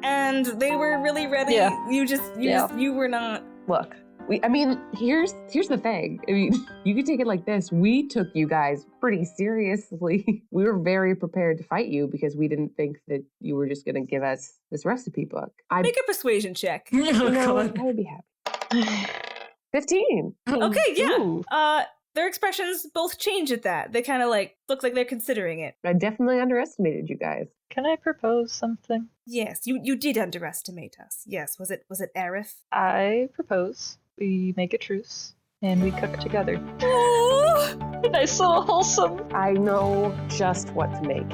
and they were really ready. Yeah. You were not. Look, here's the thing. I mean, you could take it like this. We took you guys pretty seriously. We were very prepared to fight you because we didn't think that you were just going to give us this recipe book. Make a persuasion check. Oh, I God. would be happy. 15. Okay, yeah. Ooh. Their expressions both change at that. They kind of like look like they're considering it. I definitely underestimated you guys. Can I propose something? Yes, you did underestimate us. Yes, was it Aerith? I propose we make a truce and we cook together. Nice little wholesome. I know just what to make.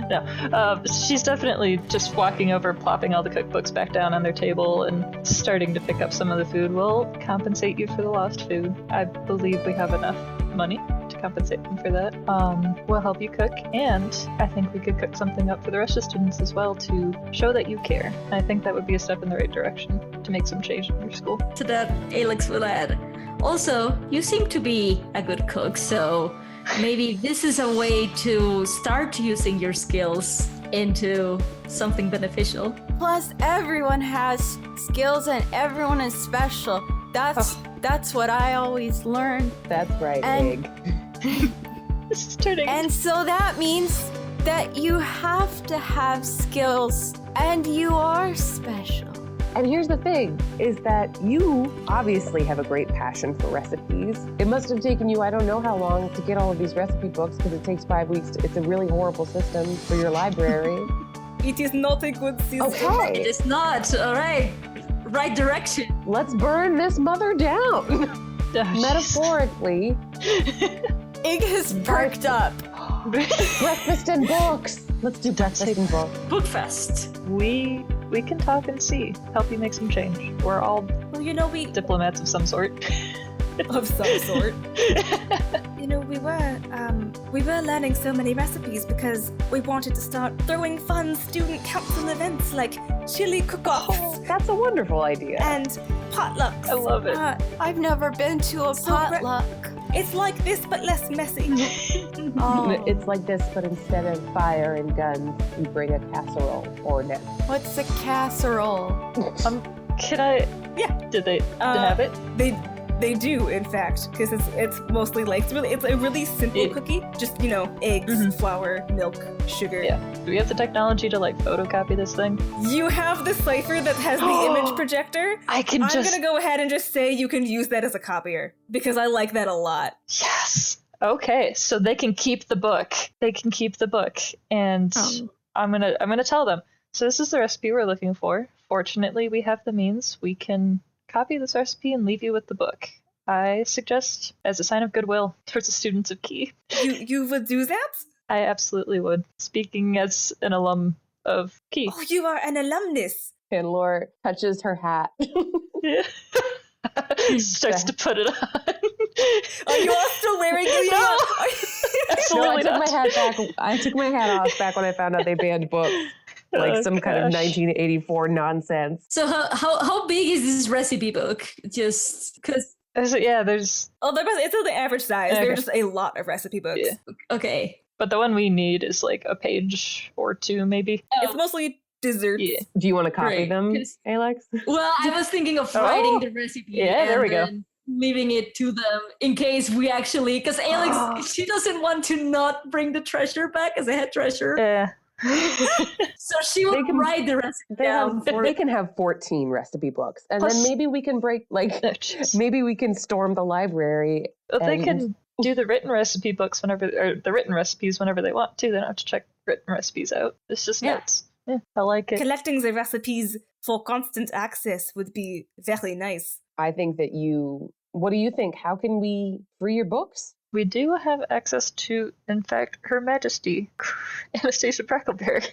No, she's definitely just walking over, plopping all the cookbooks back down on their table and starting to pick up some of the food. We'll compensate you for the lost food. I believe we have enough money to compensate them for that. We'll help you cook, and I think we could cook something up for the rest of the students as well to show that you care. I think that would be a step in the right direction to make some change in your school. To that, Alex will add, also, you seem to be a good cook, so maybe this is a way to start using your skills into something beneficial. Plus, everyone has skills and everyone is special. That's what I always learn. That's right, And- Big. This is turning. And so that means that you have to have skills and you are special. And here's the thing, is that you obviously have a great passion for recipes. It must have taken you, I don't know how long, to get all of these recipe books, because it takes 5 weeks. It's a really horrible system for your library. It is not a good system. Okay. It is not. All right. Right direction. Let's burn this mother down. Metaphorically. Ig has perked up. Breakfast and books. Let's do breakfast and books. Bookfest. We can talk and see. Help you make some change. We're all Well, you know, we diplomats of some sort. of some sort. You know, we were learning so many recipes because we wanted to start throwing fun student council events like chili cook-offs That's a wonderful idea. and potlucks. I love it. I've never been to a So re- potluck. It's like this, but less messy. Oh, It's like this, but instead of fire and guns, you bring a casserole or net. what's a casserole? Can I? Yeah. Did they have it? They do, in fact, because it's mostly like it's a really simple Yeah. cookie. Just, you know, eggs, flour, milk, sugar. Yeah. Do we have the technology to like photocopy this thing? You have the cipher that has the image projector. I can I'm gonna go ahead and just say you can use that as a copier because I like that a lot. Yes. Okay, so they can keep the book. They can keep the book, and I'm gonna tell them. So this is the recipe we're looking for. Fortunately, we have the means. We can copy this recipe and leave you with the book. I suggest, as a sign of goodwill towards the students of Key. You would do that? I absolutely would. Speaking as an alum of Key. Oh, you are an alumnus. And Laura touches her hat. Starts to put it on. Are you all still wearing it? No! No, Absolutely I took not. my hat back. I took my hat off back when I found out they banned books. Like some kind of 1984 nonsense. So how big is this recipe book? Just because. There's Oh, it's the average size. Okay. There are just a lot of recipe books. Yeah. Okay. but the one we need is like a page or two, maybe. It's mostly desserts. Yeah. Do you want to copy Great. them, 'Cause- Alex? Well, I was thinking of Oh. writing the recipe. Yeah, there and we go. then leaving it to them in case we actually, because Alex, she doesn't want to not bring the treasure back as a head treasure. Yeah. So she will They can- write the recipe down for They can have 14 recipe books, and Plus- then maybe we can break, like, Oh, jeez. maybe we can storm the library. But they and- can do the written recipe books whenever, or the written recipes whenever they want to. They don't have to check written recipes out. It's just Yeah. notes. Yeah, I like it. Collecting the recipes for constant access would be very nice. I think that what do you think? How can we free your books? We do have access to, in fact, Her Majesty, Anastasia Brackleberry.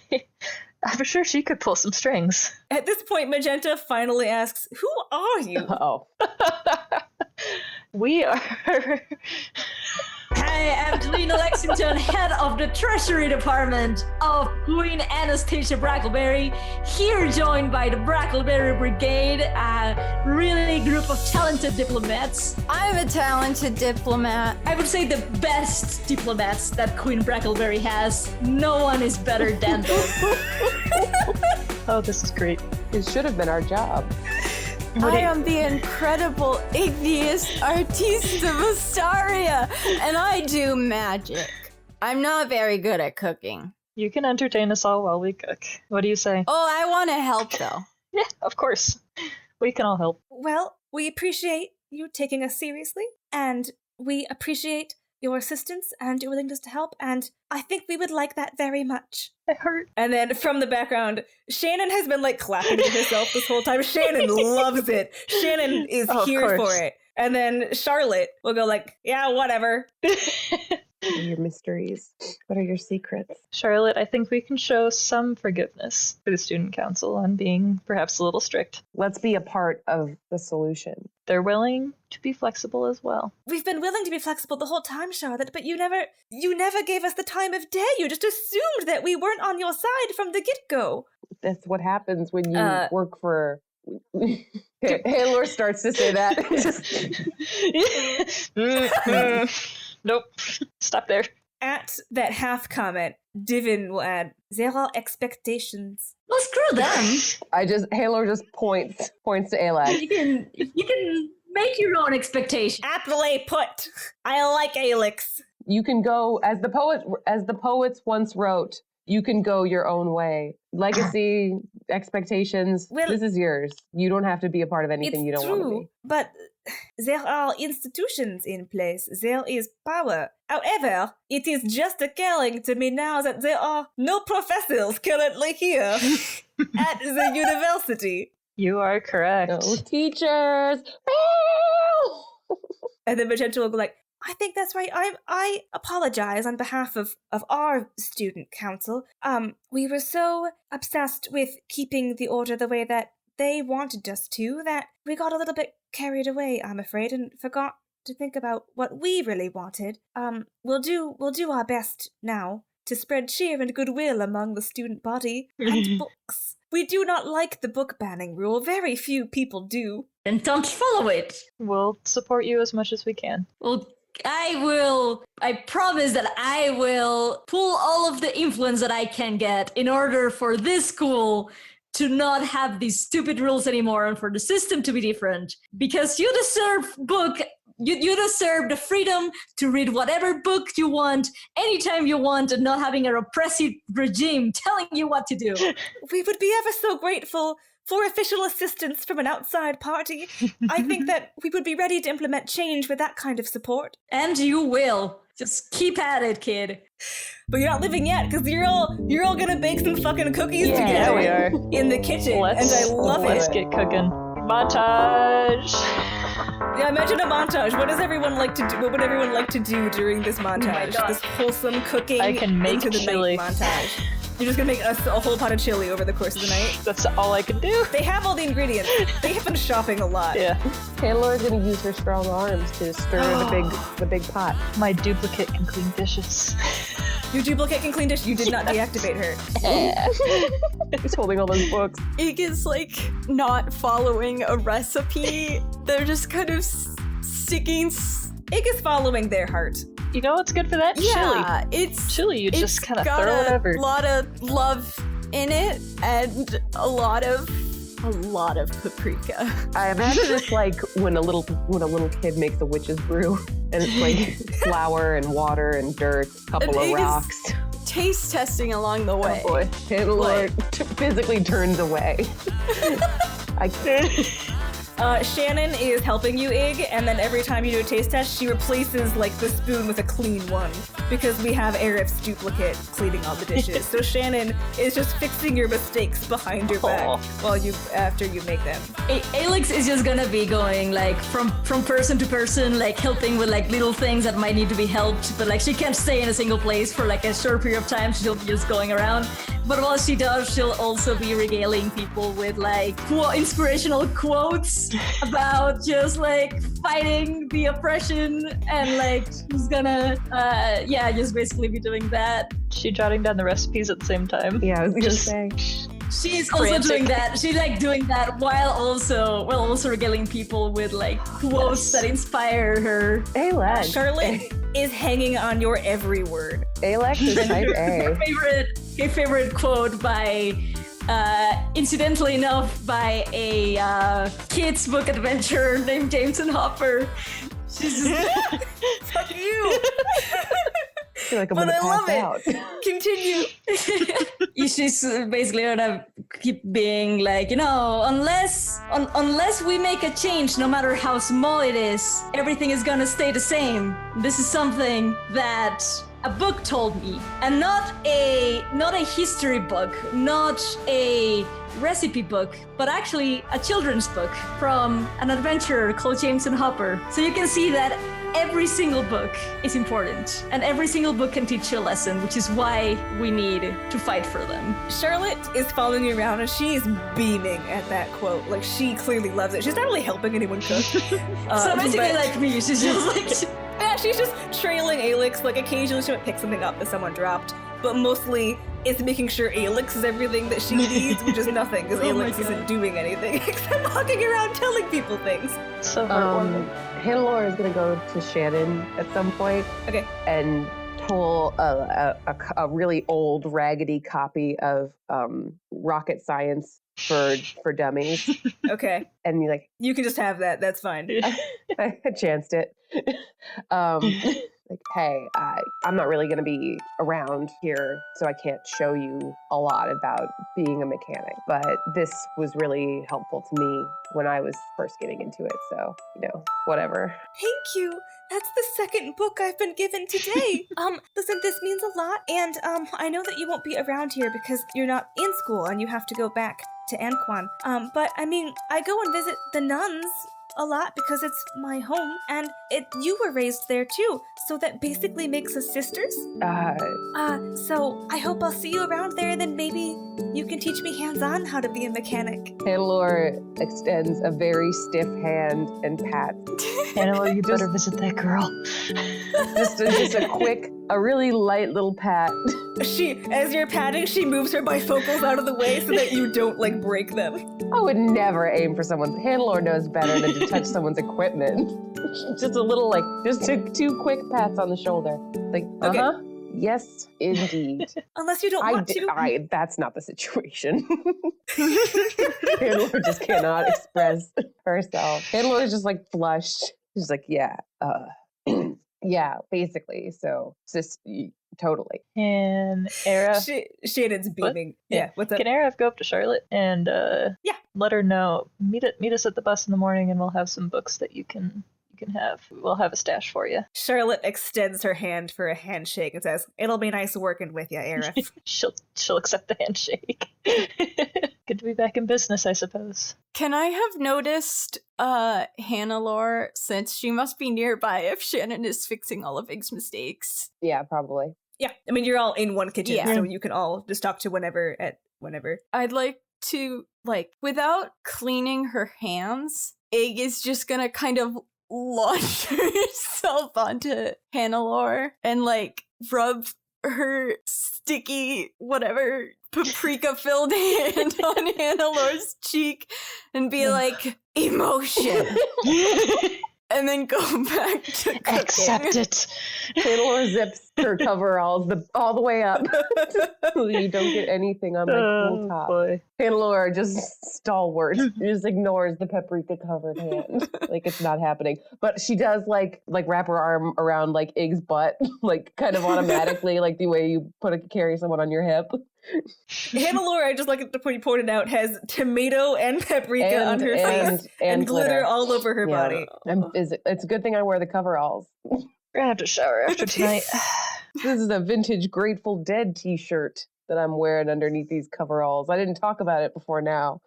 I'm sure she could pull some strings. At this point, Magenta finally asks, "Who are you?" Oh, We are. I am Lena Lexington, head of the Treasury Department of Queen Anastasia Brackleberry, here joined by the Brackleberry Brigade, a really group of talented diplomats. I'm a talented diplomat. I would say the best diplomats that Queen Brackleberry has. No one is better than them. Oh, this is great. it should have been our job. I am the incredible igneous artiste of Astaria, and I do magic. I'm not very good at cooking. You can entertain us all while we cook. What do you say? Oh, I want to help though. Yeah, of course. We can all help. Well, we appreciate you taking us seriously, and we appreciate your assistance and your willingness to help, and I think we would like that very much. It hurt. And then from the background, Shannon has been like clapping to herself this whole time. Shannon loves it. Shannon is Oh, of here course. for it. And then Charlotte will go like, "Yeah, whatever." What are your mysteries? What are your secrets? Charlotte, I think we can show some forgiveness for the student council on being perhaps a little strict. Let's be a part of the solution. They're willing to be flexible as well. We've been willing to be flexible the whole time, Charlotte, but you never gave us the time of day. You just assumed that we weren't on your side from the get-go. That's what happens when you Uh, work for. Haylor starts to say that. Nope. Stop there. At that half comment, Divin will add, "There are expectations." Well, screw them. Haylor just points to Alex. You can make your own expectations. Aptly put. I like Alex. You can go as the poets once wrote. You can go your own way. legacy, expectations. Well, this is yours. You don't have to be a part of anything you don't want to be. But there are institutions in place. There is power. However, it is just occurring to me now that there are no professors currently here at the university. You are correct. No teachers. And then Magenta will go like, I think that's right. I apologize on behalf of our student council. We were so obsessed with keeping the order the way that they wanted us to that we got a little bit carried away, I'm afraid, and forgot to think about what we really wanted. We'll do our best now to spread cheer and goodwill among the student body and books. We do not like the book banning rule. Very few people do. And don't follow it. We'll support you as much as we can. Well, I promise that I will pull all of the influence that I can get in order for this school to not have these stupid rules anymore and for the system to be different. Because you deserve you deserve the freedom to read whatever book you want, anytime you want, and not having a repressive regime telling you what to do. We would be ever so grateful for official assistance from an outside party. I think that we would be ready to implement change with that kind of support. And you will. Just keep at it, kid. But you're not living yet, because you're all gonna bake some fucking cookies together we are. in the kitchen, and I love Let's it. get cooking. Montage! Yeah, imagine a montage. What does everyone like to do? What would everyone like to do during this montage? God. This wholesome cooking I can make into the chili. night montage. You're just gonna make us a whole pot of chili over the course of the night. That's all I can do. They have all the ingredients. They have been shopping a lot. Yeah. Hannah is going to use her strong arms to stir the big pot. My duplicate can clean dishes. Your duplicate can clean dish. You did not deactivate her. He's holding all those books. Ig is like not following a recipe. They're just kind of sticking. Ig is following their heart. You know what's good for that? Yeah, it's Chili, you just kind of got throw it over. a lot of love in it and a lot of paprika. I imagine it's like when a little kid makes a witch's brew, and it's like flour and water and dirt, a couple of rocks. Taste testing along the way. Oh boy, Hannah physically turns away. I can't. Shannon is helping you, Ig, and then every time you do a taste test, she replaces like the spoon with a clean one because we have Arif's duplicate cleaning all the dishes. So Shannon is just fixing your mistakes behind your back after you make them. Alex is just gonna be going like from person to person, like helping with like little things that might need to be helped, but like she can't stay in a single place for like a short period of time. She'll be just going around. But while she does, she'll also be regaling people with like inspirational quotes about just like fighting the oppression, and like she's gonna just basically be doing that. She jotting down the recipes at the same time. Yeah, I was gonna say. She's also doing that. She's like doing that while also regaling people with like quotes that inspire her. Alex. Charlotte is hanging on your every word. Alex is type A. Her favorite quote by, incidentally enough, by a kids book adventure named Jameson Hopper. She's just Fuck you! I feel like I'm But gonna I love pass it. out. Continue. she's basically gonna keep being like, unless we make a change, no matter how small it is, everything is gonna stay the same. This is something that a book told me, and not a history book, not a recipe book, but actually a children's book from an adventurer called Jameson Hopper. So you can see that every single book is important, and every single book can teach you a lesson, which is why we need to fight for them. Charlotte is following you around and she is beaming at that quote. Like, she clearly loves it. She's not really helping anyone cook. So basically, like me, she's just like... Yeah, she's just trailing Alex. Like, occasionally she might pick something up that someone dropped, but mostly it's making sure Alex is everything that she needs, which is nothing, because Alex isn't doing anything except walking around telling people things. So heartwarming. Hannah is gonna go to Shannon at some point. Okay. And pull a really old, raggedy copy of Rocket Science for Dummies. Okay. And you're like, You can just have that. That's fine. I chanced it. Like, hey, I'm not really going to be around here, so I can't show you a lot about being a mechanic. But this was really helpful to me when I was first getting into it. So, whatever. Thank you. That's the second book I've been given today. Listen, this means a lot, and I know that you won't be around here because you're not in school and you have to go back to Anquan. But I mean, I go and visit the nuns a lot because it's my home, and you were raised there too, so that basically makes us sisters. So I hope I'll see you around there, then maybe you can teach me hands-on how to be a mechanic. Hannelore extends a very stiff hand and pats. Hannelore, you better visit that girl. just a really light little pat. As you're patting, she moves her bifocals out of the way so that you don't, break them. I would never aim for someone's. Hannelore knows better than to touch someone's equipment. Just a little, just two quick pats on the shoulder. Okay. Yes, indeed. Unless you don't want to. That's not the situation. Hannelore just cannot express herself. Hannelore is just flushed. She's yeah, yeah, basically. So, totally. And Era. Shannon's beaming. What? Yeah, what's up? Can Era go up to Charlotte and let her know? Meet us at the bus in the morning, and we'll have some books that you can have. We'll have a stash for you. Charlotte extends her hand for a handshake and says, "It'll be nice working with you, Era." She'll accept the handshake. Good to be back in business, I suppose. Can I have noticed Hannelore, since she must be nearby if Shannon is fixing all of Ig's mistakes? Yeah, probably. Yeah, I mean, you're all in one kitchen, so you can all just talk to whenever. I'd like to, without cleaning her hands, Ig is just gonna kind of launch herself onto Hannelore and, rub her sticky, whatever, paprika-filled hand on Hannelore's cheek and be like, emotion! And then go back to cooking. Accept it. Hannelore zips her coveralls all the way up so you don't get anything on my cool top. Boy. Hannelore just stalwart. Just ignores the paprika-covered hand. It's not happening. But she does, wrap her arm around, Ig's butt, kind of automatically, the way you carry someone on your hip. Hannelore, I just like to point it out, has tomato and paprika on her face and glitter all over her body. It's a good thing I wear the coveralls. We're gonna have to shower after tonight. This is a vintage Grateful Dead t-shirt that I'm wearing underneath these coveralls. I didn't talk about it before now.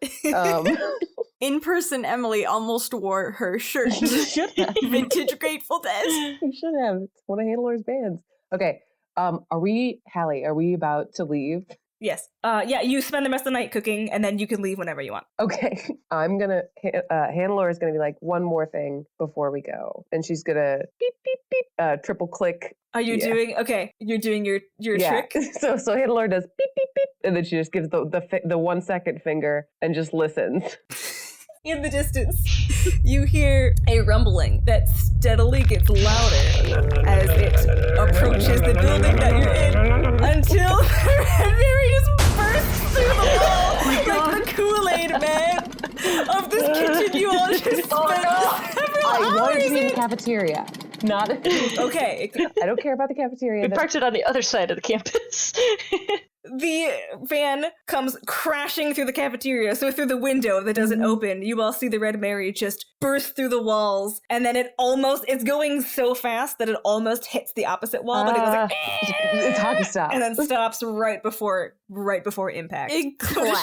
In person, Emily almost wore her shirt. You should have. Vintage Grateful Dead. You should have. It's one of Hanneleore's bands. Okay. Hallie, are we about to leave? Yes. You spend the rest of the night cooking, and then you can leave whenever you want. Okay. Hannelore is gonna be one more thing before we go. And she's gonna beep, beep, beep, triple click. Are you doing, you're doing your trick? So Hannelore does beep, beep, beep, and then she just gives the 1 second finger and just listens. In the distance, you hear a rumbling that steadily gets louder as it approaches the building that you're in until the red berry just bursts through the wall like the Kool-Aid Man of this kitchen you all just spent several I want hours to be in in. the cafeteria. Not Okay. I don't care about the cafeteria. We parked it on the other side of the campus. The van comes crashing through the cafeteria, so through the window that doesn't open, you all see the Red Mary just burst through the walls, and then it's going so fast that it almost hits the opposite wall, but it goes it's hockey style. and then stops right before impact. It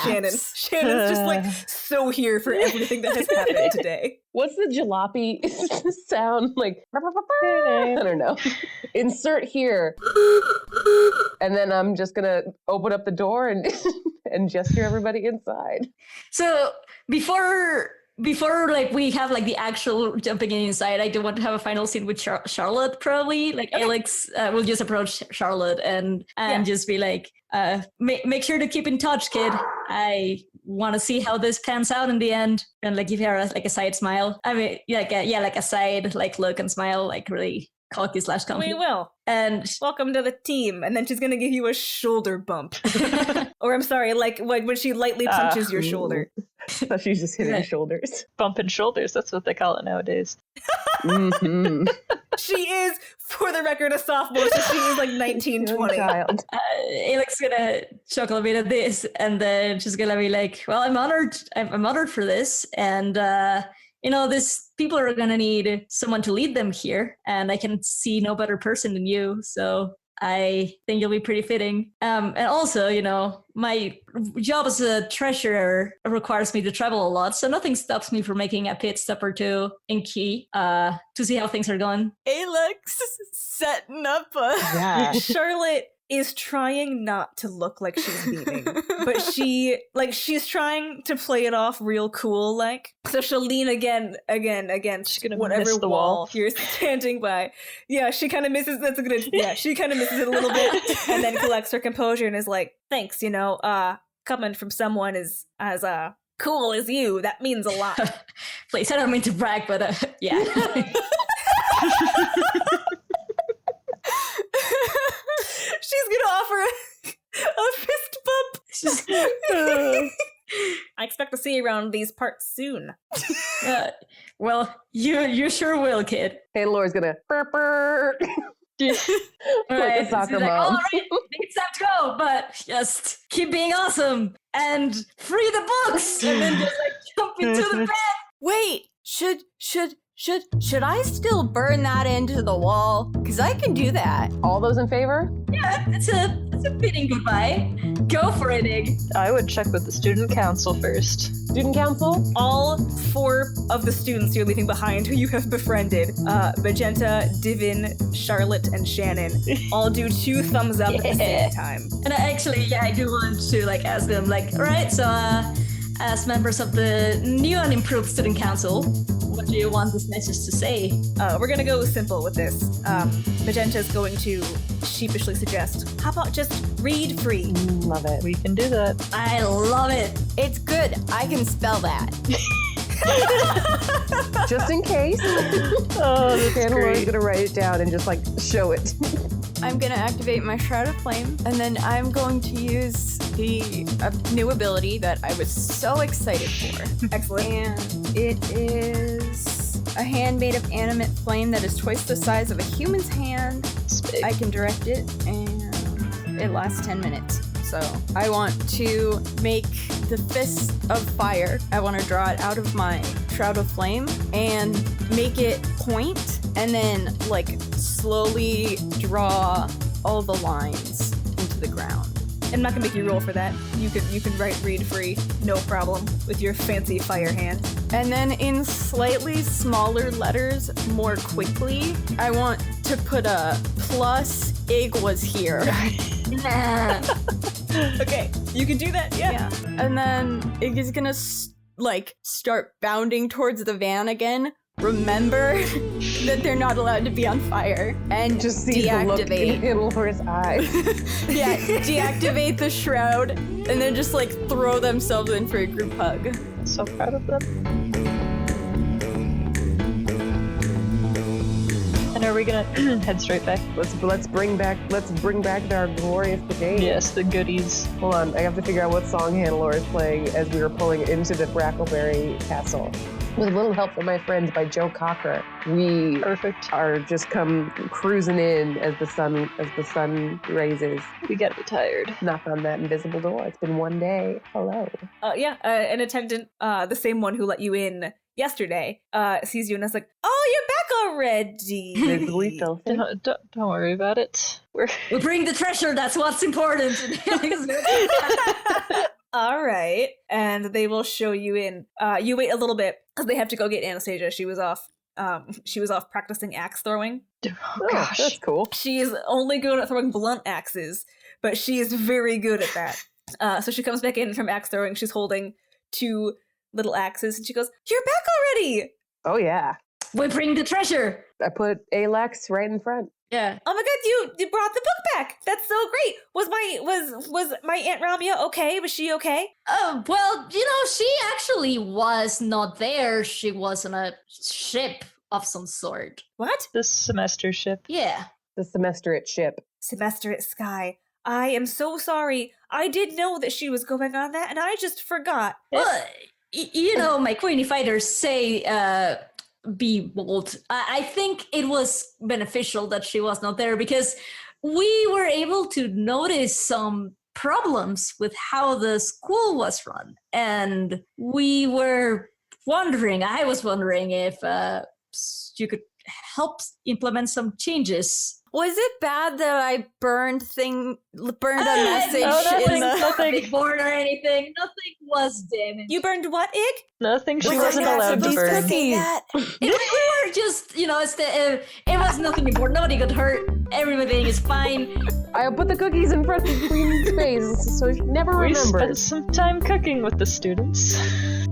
Shannon's just so here for everything that has happened today. What's the jalopy sound like? I don't know. Insert here. And then I'm just gonna open up the door and gesture everybody inside. So before we have the actual jumping inside, I do want to have a final scene with Charlotte probably. Alex will just approach Charlotte and just be make sure to keep in touch, kid. I want to see how this pans out in the end, and give her a side smile. I mean, a side look and smile, really cocky/confident. We will. And Welcome to the team. And then she's gonna give you a shoulder bump. Or I'm sorry, like when she lightly punches your shoulder. So she's just hitting shoulders. Bumping shoulders, that's what they call it nowadays. Mm-hmm. She is, for the record, a sophomore, so she is like 19, 20. Child. Alex's gonna chuckle a bit at this, and then she's gonna be like, "Well, I'm honored. I'm honored for this, and this people are gonna need someone to lead them here, and I can see no better person than you. So I think you'll be pretty fitting. And also, my job as a treasurer requires me to travel a lot, so nothing stops me from making a pit stop or two in Key to see how things are going." Alex setting up a... Charlotte is trying not to look like she's beaming, but she's trying to play it off real cool, like. So she'll lean again against whatever wall you're standing by. Yeah, she kind of misses. That's a good. Yeah, she kind of misses it a little bit, and then collects her composure and is like, "Thanks, coming from someone as cool as you, that means a lot." Please, I don't mean to brag, but yeah. She's gonna offer a fist bump. I expect to see you around these parts soon. Well, you sure will, kid. Hannelore is gonna burr. Like a soccer mom. All right, it's time to go, but just keep being awesome and free the books, and then just jump into the bed. Wait, should I still burn that into the wall? Because I can do that. All those in favor? Yeah, it's a fitting goodbye. Go for it, Ig. I would check with the student council first. Student council? All 4 of the students you're leaving behind who you have befriended, Magenta, Divin, Charlotte, and Shannon, all do 2 thumbs up at the same time. And I do want to ask them, all right, so as members of the new and improved student council, what do you want this message to say? We're gonna go simple with this. Magenta's going to sheepishly suggest, how about just read free? Love it. We can do that. I love it. It's good. I can spell that. Just in case. Oh, that's Hannelore's great. gonna write it down and just show it. I'm gonna activate my Shroud of Flame, and then I'm going to use the new ability that I was so excited for. Excellent. And it is a hand made of animate flame that is twice the size of a human's hand. It's big. I can direct it, and it lasts 10 minutes. So I want to make the Fist of Fire. I want to draw it out of my Shroud of Flame and make it point, and then slowly draw all the lines into the ground. I'm not gonna make you roll for that. You can write read free, no problem, with your fancy fire hand. And then in slightly smaller letters, more quickly, I want to put a plus Ig was here. Okay, you can do that, yeah. And then Ig is gonna start bounding towards the van again. Remember that they're not allowed to be on fire, and Just see the look in Hannelore's eyes. Yeah, deactivate the shroud, and then just throw themselves in for a group hug. So proud of them. And are we gonna head straight back? Let's bring back our glorious brigade. Yes, the goodies. Hold on, I have to figure out what song Hannelore is playing as we were pulling into the Brackleberry Castle. With a little help from my friends by Joe Cocker, we Perfect. are just come cruising in as the sun raises. We gotta be tired. Knock on that invisible door. It's been one day. Hello. An attendant, the same one who let you in yesterday, sees you and is like, "Oh, you're back already." Visibly filthy. Don't worry about it. We bring the treasure, that's what's important. All right, and they will show you in. You wait a little bit because they have to go get Anastasia. She was off practicing axe throwing. Oh gosh. That's cool. She is only good at throwing blunt axes, but she is very good at that. So she comes back in from axe throwing. She's holding 2 little axes, and she goes, "You're back already!" Oh yeah. We bring the treasure. I put Alex right in front. Yeah. Oh my god, you brought the book back! That's so great! Was my Aunt Ramia okay? Was she okay? Oh, well, she actually was not there. She was on a ship of some sort. What? This semester ship. Yeah. The semester ship. Semester at Sky. I am so sorry. I did know that she was going on that, and I just forgot. Well, you know, my Queenie fighters say be bold. I think it was beneficial that she was not there because we were able to notice some problems with how the school was run. And we were wondering, I was wondering if you could help implement some changes. Was it bad that I burned a message nothing, in the... nothing born or anything. Nothing was damaged. You burned what, Ig? Nothing she Was wasn't that allowed to supposed burn. say that? We were just, you know, it was nothing important. Nobody got hurt. Everything is fine. I put the cookies in front of Queen's face, so she never We remembered. spent some time cooking with the students.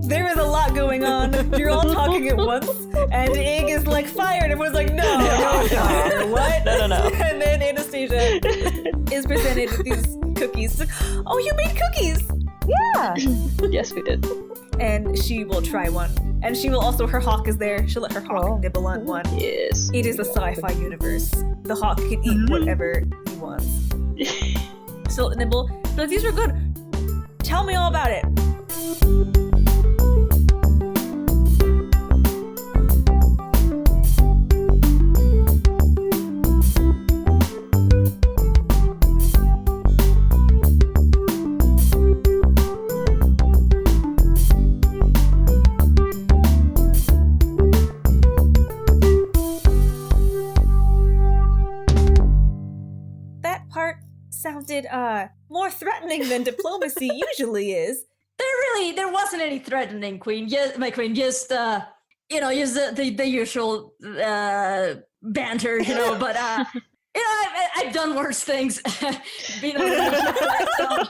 There is a lot going on. You're all talking at once, and Ig is like fired. Everyone's like, no, what? No. And then Anastasia is presented with these cookies. Like, oh, you made cookies! Yeah. Yes, we did. And she will try one. And she will also, her hawk is there. She'll let her hawk nibble on one. Yes. It is a sci-fi universe. The hawk can eat whatever he wants. She'll nibble. But these were good. Tell me all about it. Sounded more threatening than diplomacy usually is. There wasn't any threatening, Queen. Yes, my Queen. Just you know, use the usual banter, you know. But you know, I've done worse things. Being on the